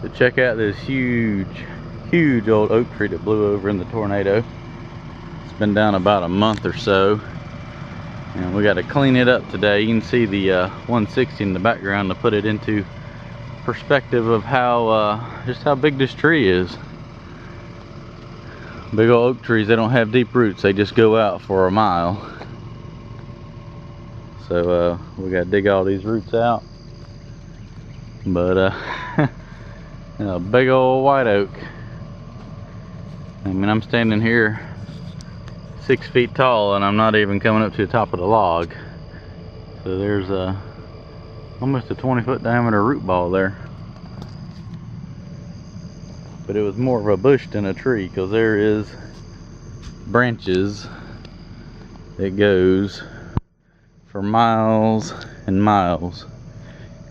So check out this huge old oak tree that blew over in the tornado. It's been down about a month or so, and we got to clean it up today. You can see the 160 in the background to put it into perspective of how just how big this tree is. Big old oak trees, they don't have deep roots, they just go out for a mile. So we got to dig all these roots out. But a big old white oak. I mean, I'm standing here 6 feet tall and I'm not even coming up to the top of the log. So there's almost a 20-foot diameter root ball there. But it was more of a bush than a tree, because there is branches that goes for miles and miles.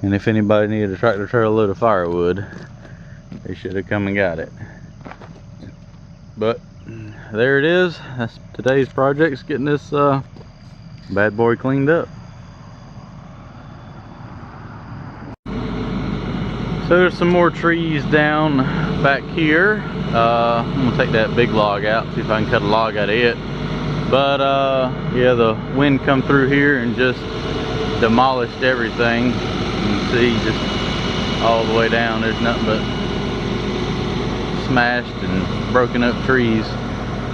And if anybody needed a tractor trailer load of firewood, they should have come and got it. But there it is. That's today's project, getting this bad boy cleaned up. So there's some more trees down back here. I'm gonna take that big log out, see if I can cut a log out of it. But yeah, the wind come through here and just demolished everything. You can see just all the way down, there's nothing but smashed and broken up trees.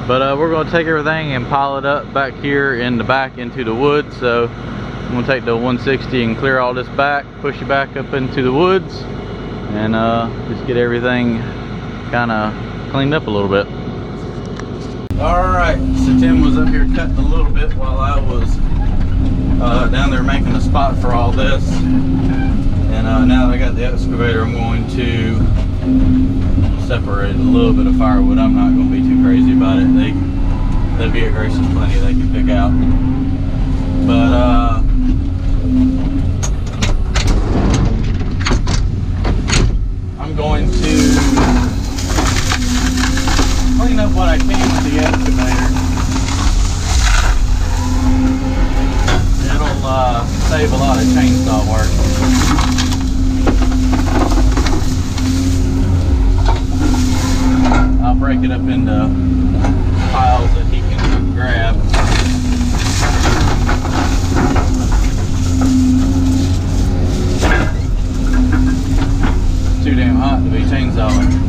But we're going to take everything and pile it up back here in the back into the woods. So I'm going to take the 160 and clear all this back, push it back up into the woods, and just get everything kind of cleaned up a little bit. Alright, so Tim was up here cutting a little bit while I was down there making a spot for all this. And now that I got the excavator, I'm going to separate a little bit of firewood. I'm not going to be too crazy about it. There'll be at Grace's plenty they can pick out. But I'm going to clean up what I can with the excavator. It'll save a lot of chainsaw work. I'll break it up into piles that he can grab. It's too damn hot to be chainsawing.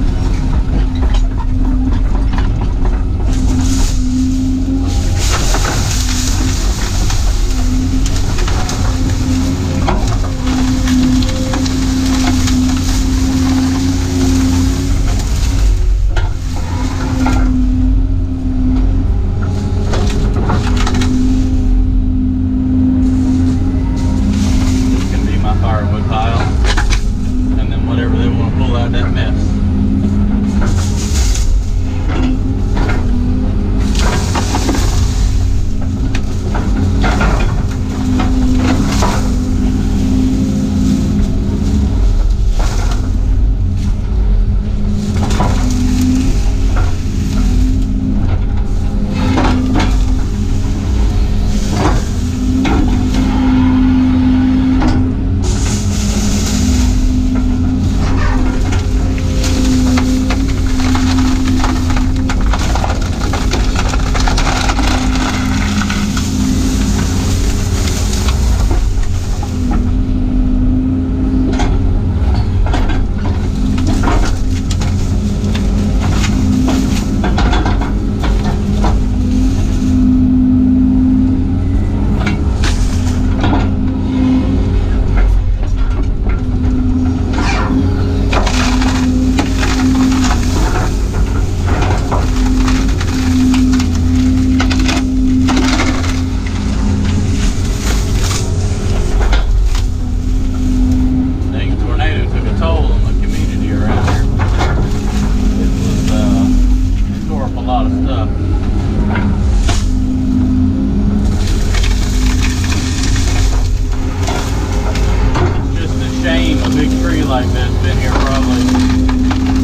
Like this, been here probably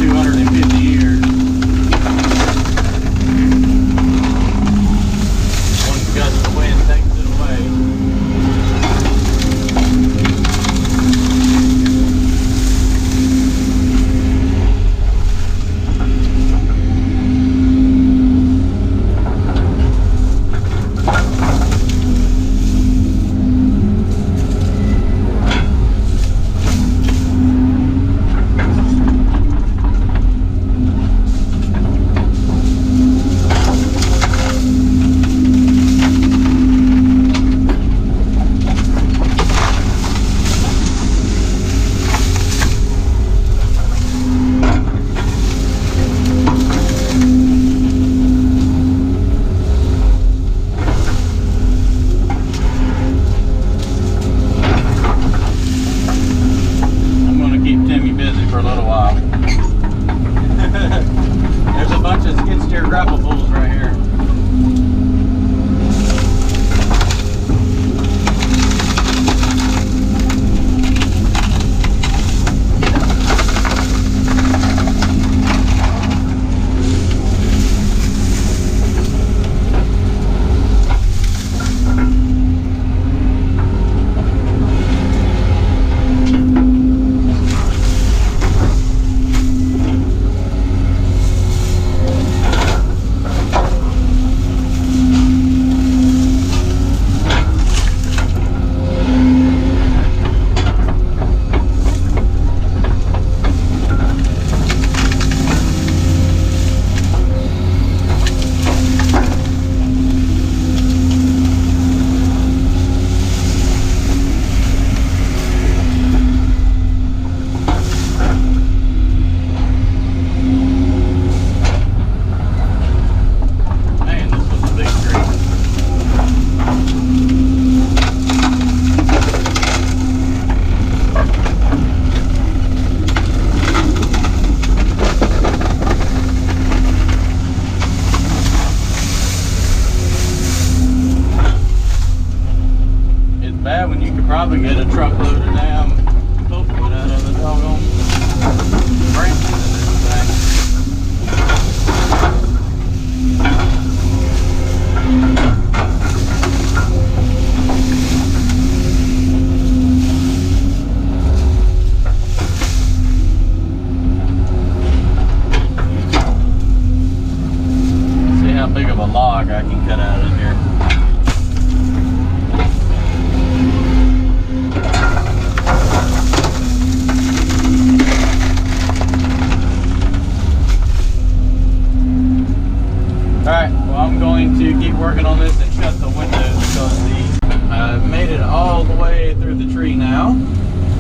250 years. One gust of wind takes it away. grapple pulls right here. Probably get a truckload of damn pulpwood out of the doggone branches in this thing. See how big of a log I can cut out of here. Alright, well I'm going to keep working on this and shut the windows because I've made it all the way through the tree now.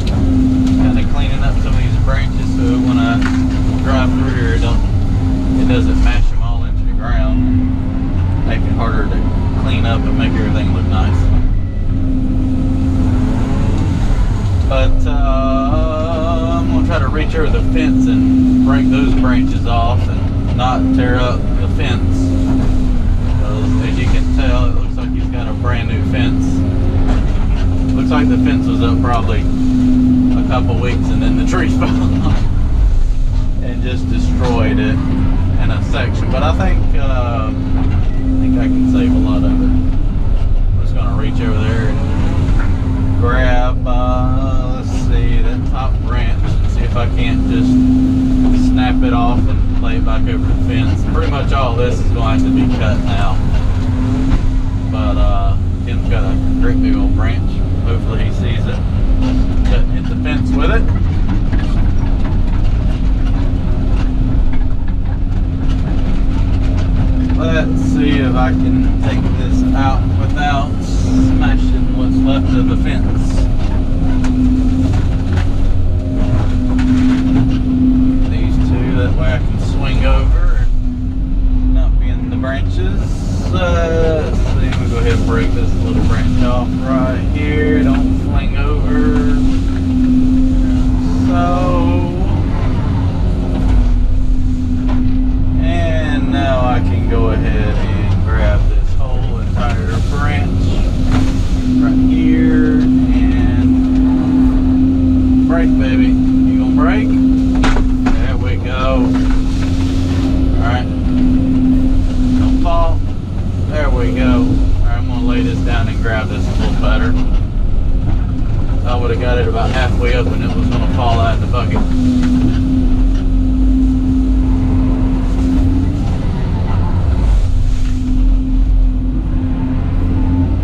Kind of cleaning up some of these branches so when I drive through here it doesn't mash them all into the ground. Make it harder to clean up and make everything look nice. But I'm going to try to reach over the fence and break those branches off and not tear up the fence. As you can tell, it looks like he's got a brand new fence. Looks like the fence was up probably a couple weeks and then the tree fell off and just destroyed it in a section. But I think I can save a lot of it. I'm just gonna reach over there and grab let's see, that top branch and see if I can't just snap it off and lay it back over the fence. Pretty much all this is going to have to be cut now. But Ken's got a great big old branch. Hopefully he sees it. Doesn't hit the fence with it. Let's see if I can take this out without smashing what's left of the fence. These two, that way I can swing over and not be in the branches. Let's see, we'll go ahead and break this little branch off right here. Don't fling over. So, and now I can go ahead and grab this whole entire branch right here and break, baby. You gonna break? There we go. Alright. Don't fall. There we go. Alright, I'm gonna lay this down and grab this a little better. I would have got it about halfway up and it was gonna fall out of the bucket.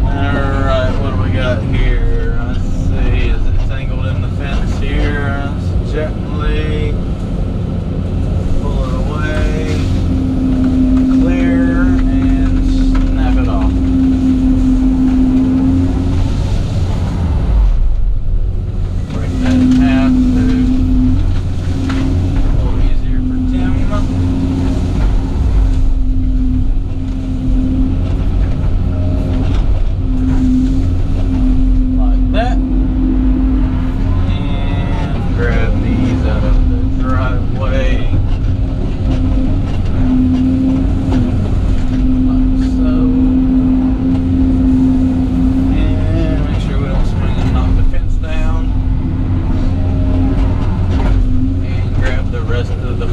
Alright, what do we got here? Let's see, is it tangled in the fence here? Let's gently pull it away, clear, and snap it off. Break that in half so a little easier for Tim. Like that. And grab these out of the driveway.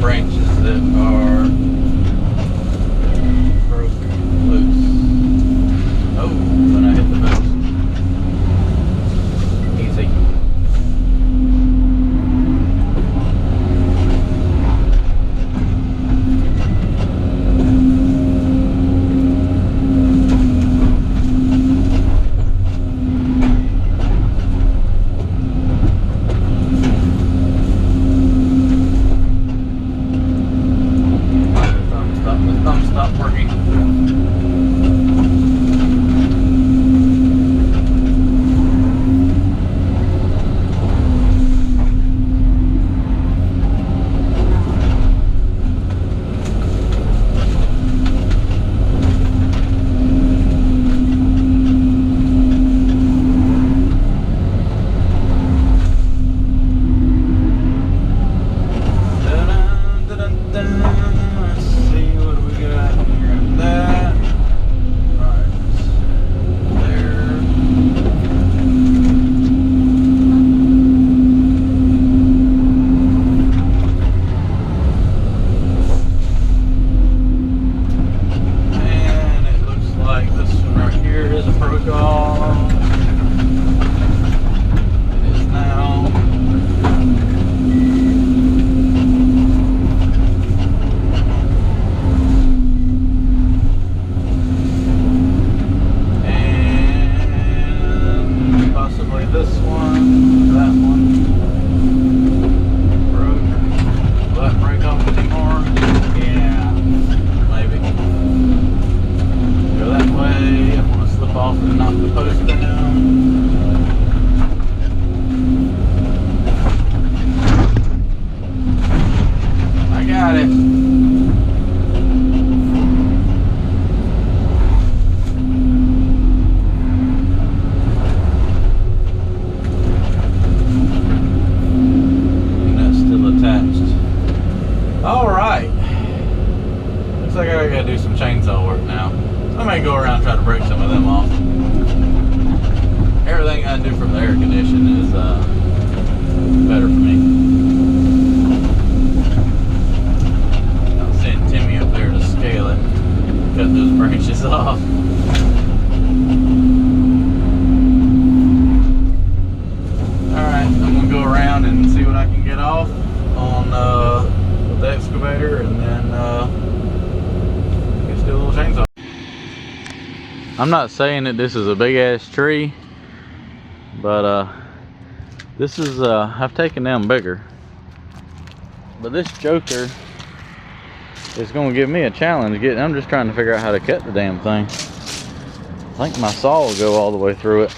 branches that are broken loose. Oh, when I hit the post. Easy. Looks like I gotta do some chainsaw work now. So I may go around and try to break some of them off. Everything I do from the air condition is better for me. I'll send Timmy up there to scale it, cut those branches off. Alright, I'm gonna go around and see what I can get off on with the excavator, and then just do a little chainsaw. I'm not saying that this is a big ass tree, but this is I've taken down bigger, but this joker is going to give me a challenge. I'm just trying to figure out how to cut the damn thing. I think my saw will go all the way through it.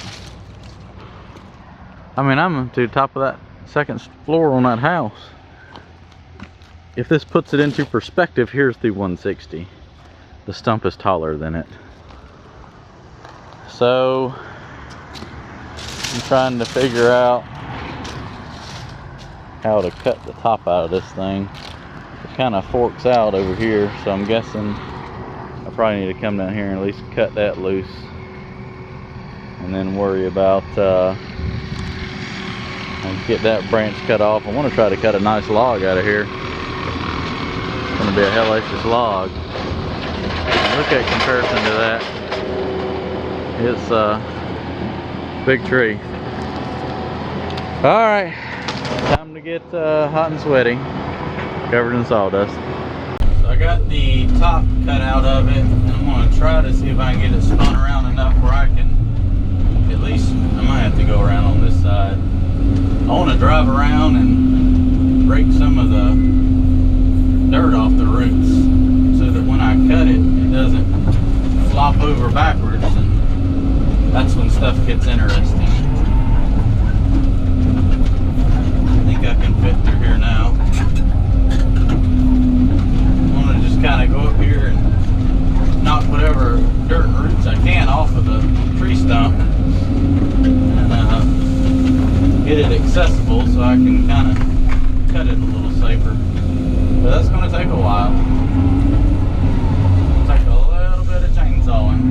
I mean, I'm to the top of that second floor on that house. If this puts it into perspective, here's the 160. The stump is taller than it. So I'm trying to figure out how to cut the top out of this thing. It kind of forks out over here, so I'm guessing I probably need to come down here and at least cut that loose, and then worry about and get that branch cut off. I want to try to cut a nice log out of here. It's going to be a hellacious log. Look at comparison to that. It's a big tree. All right, time to get hot and sweaty, covered in sawdust. So I got the top cut out of it, and I'm going to try to see if I can get it spun around enough where I can, at least, I might have to go around on this side. I want to drive around and break some of the dirt off the roots, so that when I cut it, it doesn't flop over backwards, and that's when stuff gets interesting. I think I can fit through here now. I'm going to just kind of go up here and knock whatever dirt and roots I can off of the tree stump, and get it accessible so I can kind of cut it a little safer. But that's going to take a while. It'll take a little bit of chainsawing.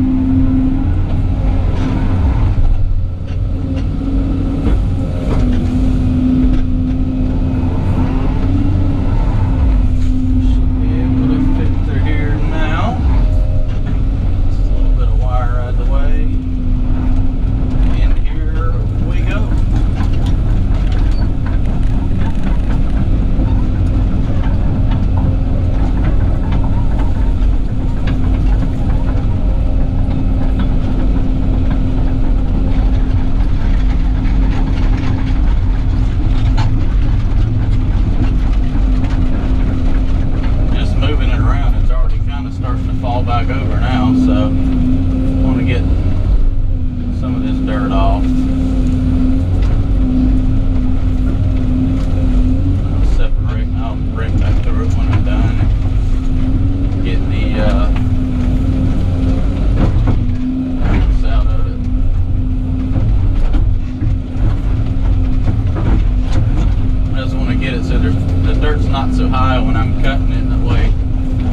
dirt's not so high when I'm cutting it that way.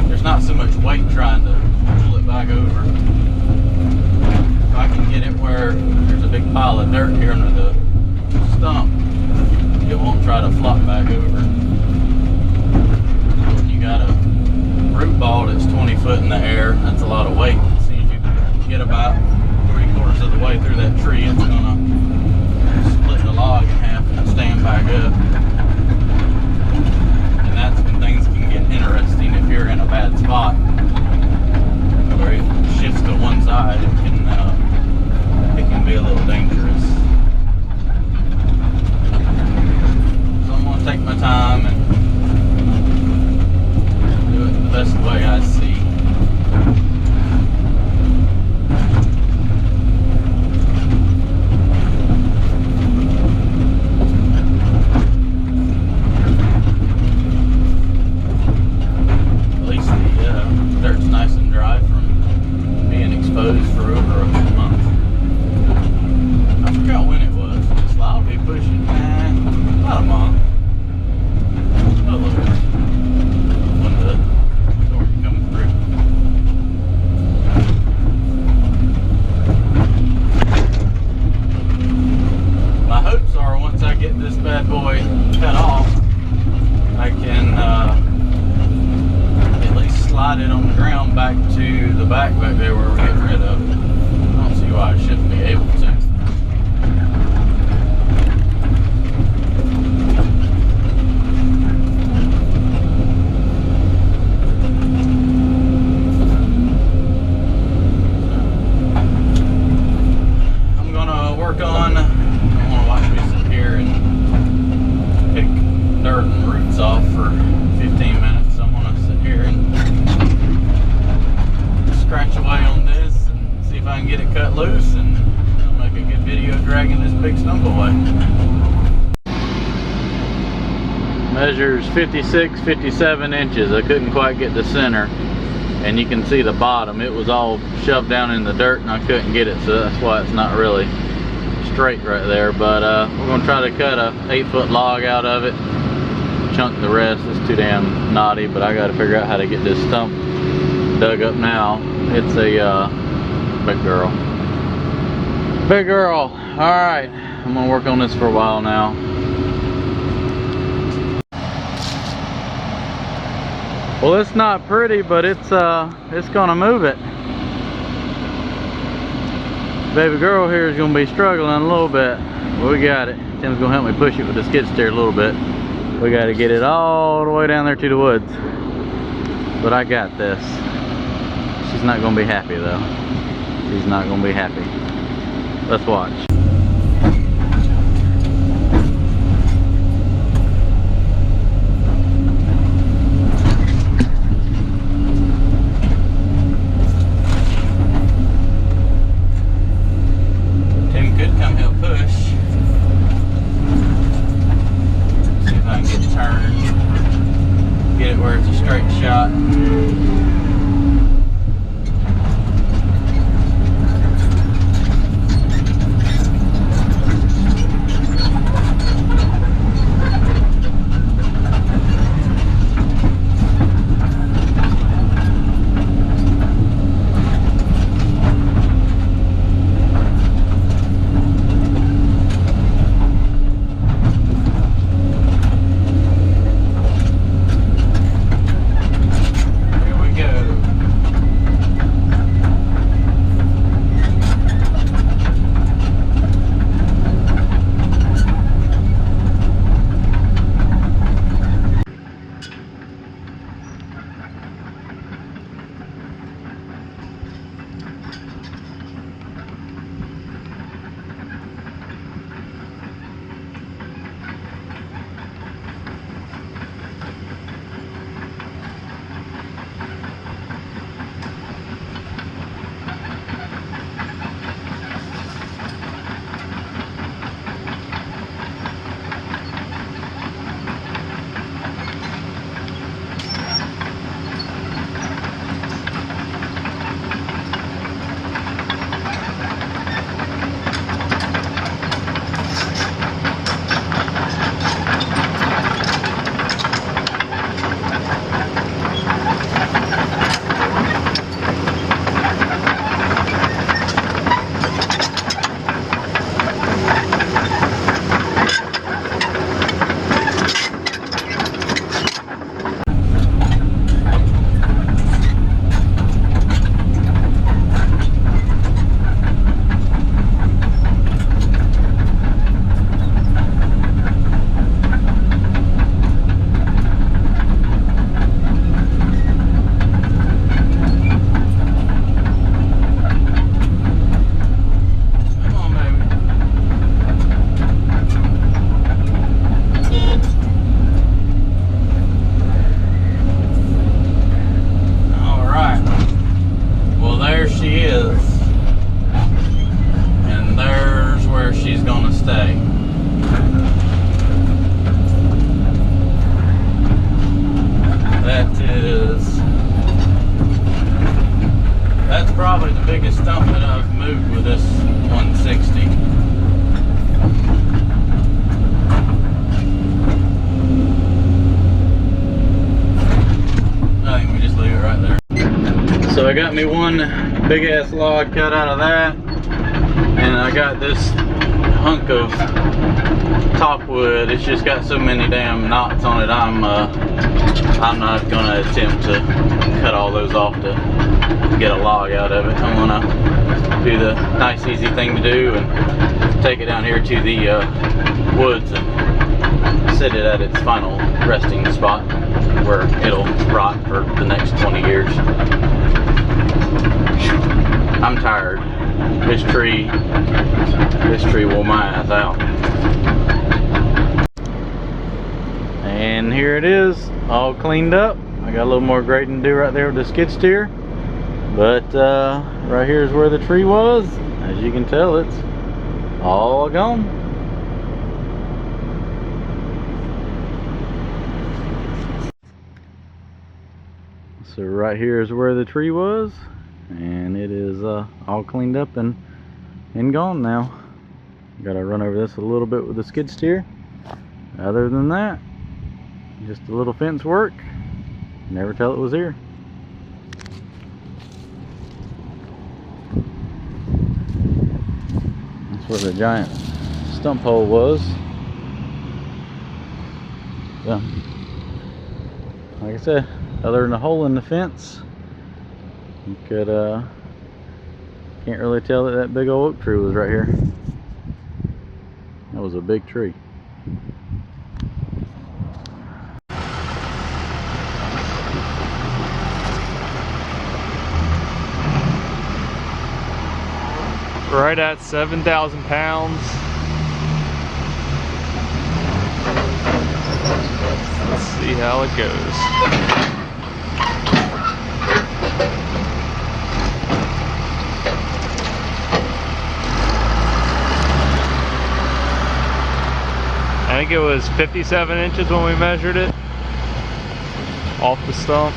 There's not so much weight trying to pull it back over. If I can get it where there's a big pile of dirt here under the stump, it won't try to flop back over. When you got a root ball that's 20 foot in the air, that's a lot of weight. As soon as you get about 3/4 of the way through that tree, it's gonna split the log in half and stand back up. And that's when things can get interesting if you're in a bad spot where it shifts to one side. It can be a little dangerous. So I'm gonna take my time and do it the best way I see. Dirt's nice and dry from being exposed for over a month. I forgot when it was. This will be pushing about a month. A little bit. When the storm comes through. My hopes are once I get this bad boy cut off, I can slide it on the ground back to the back there where we're getting rid of it. I don't see why I shouldn't be able to. I'm gonna work on, I wanna watch me sit here and pick dirt and roots off for 15 minutes. I'm gonna sit here and scratch away on this and see if I can get it cut loose, and I'll make a good video dragging this big stump away. Measures 56, 57 inches. I couldn't quite get the center, and you can see the bottom. It was all shoved down in the dirt and I couldn't get it, so that's why it's not really straight right there. But we're gonna try to cut a 8-foot log out of it, chunk the rest. It's too damn knotty, but I gotta figure out how to get this stump dug up now. It's a big girl. Big girl. Alright, I'm gonna work on this for a while now. Well, it's not pretty, but it's gonna move it. Baby girl here is gonna be struggling a little bit. But we got it. Tim's gonna help me push it with the skid steer a little bit. We gotta get it all the way down there to the woods. But I got this. She's not gonna be happy though. She's not gonna be happy. Let's watch. Tim could come help push. See if I can get it turned. Get it where it's a straight shot. I got me one big ass log cut out of that, and I got this hunk of top wood. It's just got so many damn knots on it. I'm not gonna attempt to cut all those off to get a log out of it. I'm gonna do the nice easy thing to do and take it down here to the woods and set it at its final resting spot where it'll rot for the next 20 years. I'm tired. This tree wore my ass out. And here it is, all cleaned up. I got a little more grading to do right there with the skid steer. But right here is where the tree was. As you can tell, it's all gone. So right here is where the tree was, and it is all cleaned up and gone now. Gotta run over this a little bit with the skid steer. Other than that, just a little fence work. Never tell it was here. That's where the giant stump hole was. So, like I said, other than a hole in the fence, you could can't really tell that that big old oak tree was right here. That was a big tree. Right at 7,000 pounds. Let's see how it goes. I think it was 57 inches when we measured it off the stump.